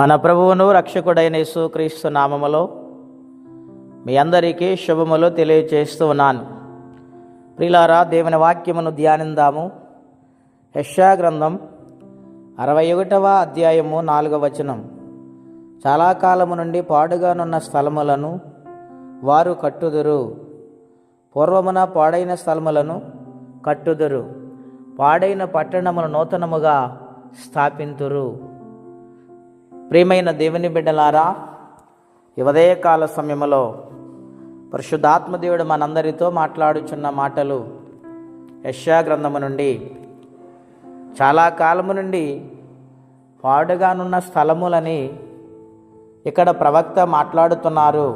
మన ప్రభువును రక్షకుడైన యేసుక్రీస్తు నామములో మీ అందరికీ శుభములు తెలియజేస్తూ ఉన్నాను. ప్రియులారా, దేవుని వాక్యమును ధ్యానిందాము. యెషయా గ్రంథం 61వ అధ్యాయము 4వ వచనం. చాలా కాలము నుండి పాడుగానున్న స్థలములను వారు కట్టుదురు, పూర్వమున పాడైన స్థలములను కట్టుదురు, పాడైన పట్టణమును నూతనముగా స్థాపింతురు. ప్రియమైన దేవుని బిడ్డలారా, ఈ ఉదయకాల సమయంలో పరిశుద్ధాత్మదేవుడు మనందరితో మాట్లాడుచున్న మాటలు యెషయా గ్రంథము నుండి. చాలా కాలము నుండి పాడుగానున్న స్థలములని ఇక్కడ ప్రవక్త మాట్లాడుతున్నారు.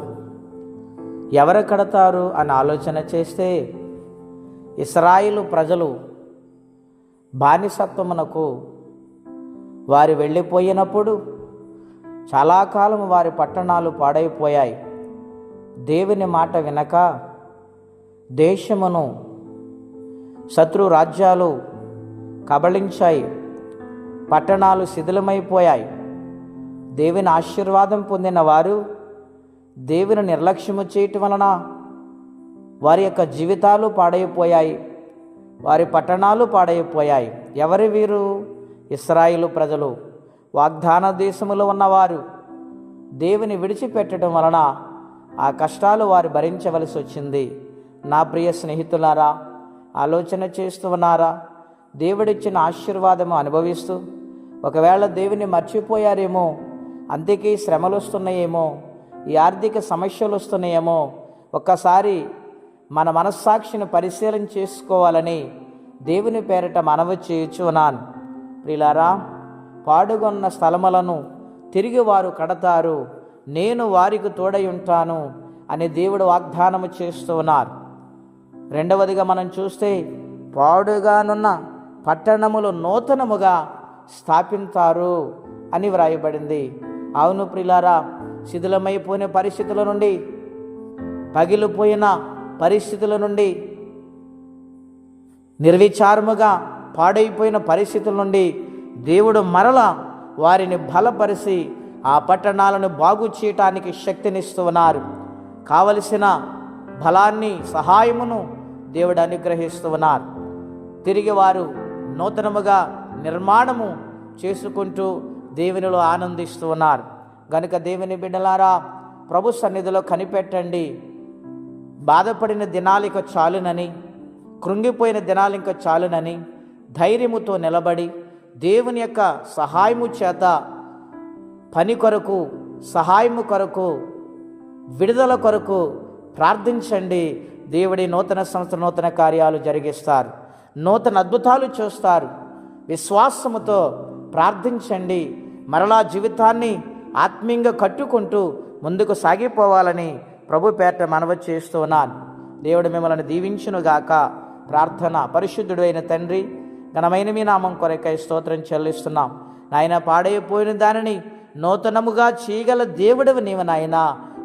ఎవరు కడతారు అని ఆలోచన చేస్తే, ఇశ్రాయేలు ప్రజలు బానిసత్వమునకు వారు వెళ్ళిపోయినప్పుడు చాలా కాలం వారి పట్టణాలు పాడైపోయాయి. దేవుని మాట వినక దేశమును శత్రు రాజ్యాలు కబళించాయి, పట్టణాలు శిథిలమైపోయాయి. దేవుని ఆశీర్వాదం పొందిన వారు దేవుని నిర్లక్ష్యము చేయటం వలన వారి యొక్క జీవితాలు పాడైపోయాయి, వారి పట్టణాలు పాడైపోయాయి. ఎవరి వీరు? ఇశ్రాయేలు ప్రజలు. వాగ్దాన దేశములో ఉన్నవారు దేవుని విడిచిపెట్టడం వలన ఆ కష్టాలు వారు భరించవలసి వచ్చింది. నా ప్రియ స్నేహితులారా, ఆలోచన చేస్తూ ఉన్నారా? దేవుడిచ్చిన ఆశీర్వాదము అనుభవిస్తూ ఒకవేళ దేవుని మర్చిపోయారేమో, అంతకీ శ్రమలు వస్తున్నాయేమో, ఈ ఆర్థిక సమస్యలు వస్తున్నాయేమో. ఒక్కసారి మన మనస్సాక్షిని పరిశీలన చేసుకోవాలని దేవుని పేరిట మనవి చేయుచున్నాను. ప్రియులారా, పాడుగొన్న స్థలములను తిరిగి వారు కడతారు, నేను వారికి తోడై ఉంటాను అని దేవుడు వాగ్దానము చేస్తూ ఉన్నారు. రెండవదిగా మనం చూస్తే, పాడుగానున్న పట్టణములు నూతనముగా స్థాపించారు అని వ్రాయబడింది. అవును ప్రియులారా, శిథిలమైపోయిన పరిస్థితుల నుండి, పగిలిపోయిన పరిస్థితుల నుండి, నిర్విచారముగా పాడైపోయిన పరిస్థితుల నుండి దేవుడు మరలా వారిని బలపరిచి ఆ పట్టణాలను బాగు చేయటానికి శక్తినిస్తూ ఉన్నారు. కావలసిన బలాన్ని, సహాయమును దేవుడు అనుగ్రహిస్తూ ఉన్నారు. తిరిగి వారు నూతనముగా నిర్మాణము చేసుకుంటూ దేవునిలో ఆనందిస్తూ ఉన్నారు. గనుక దేవుని బిడ్డలారా, ప్రభు సన్నిధిలో కనిపెట్టండి. బాధపడిన దినాలు ఇక చాలునని, కృంగిపోయిన దినాలు ఇంకా చాలునని ధైర్యముతో నిలబడి దేవుని యొక్క సహాయము చేత పని కొరకు, సహాయము కొరకు, విడుదల కొరకు ప్రార్థించండి. దేవుడి నూతన సంవత్సర నూతన కార్యాలు జరిగిస్తారు, నూతన అద్భుతాలు చూస్తారు. విశ్వాసముతో ప్రార్థించండి. మరలా జీవితాన్ని ఆత్మీయంగా కట్టుకుంటూ ముందుకు సాగిపోవాలని ప్రభు పేరిట మనవి చేస్తూ ఉన్నాను. దేవుడు మిమ్మల్ని దీవించునుగాక. ప్రార్థన. పరిశుద్ధుడు అయిన తండ్రి, ఘనమైన మీ నామం కొరకై స్తోత్రం చెల్లిస్తున్నాం. నాయన, పాడైపోయిన దానిని నూతనముగా చేయగల దేవుడివి నీవు నాయన.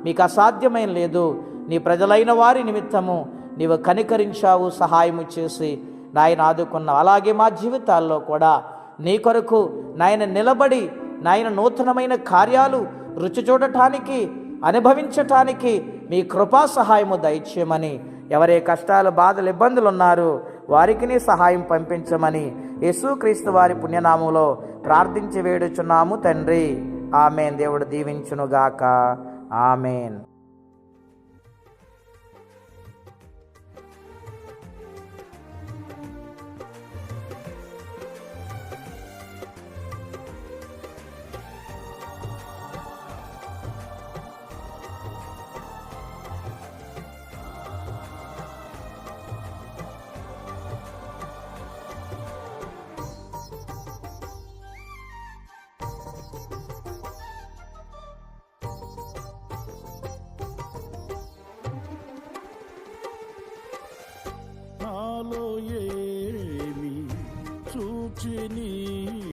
మీకు అసాధ్యమైన లేదు. నీ ప్రజలైన వారి నిమిత్తము నీవు కనికరించావు, సహాయము చేసి నాయన ఆదుకున్నావు. అలాగే మా జీవితాల్లో కూడా నీ కొరకు నాయన నిలబడి నాయన నూతనమైన కార్యాలు రుచి చూడటానికి, అనుభవించటానికి మీ కృపా సహాయము దయచేయమని, ఎవరే కష్టాలు, బాధలు, ఇబ్బందులు ఉన్నారో వారికి నీ సహాయం పంపించమని యేసుక్రీస్తు వారి పుణ్యనామంలో ప్రార్థించి వేడుచున్నాము తండ్రి. ఆమేన్. దేవుడు దీవించునుగాక. ఆమేన్. నాలో ఏమి చూచి నీ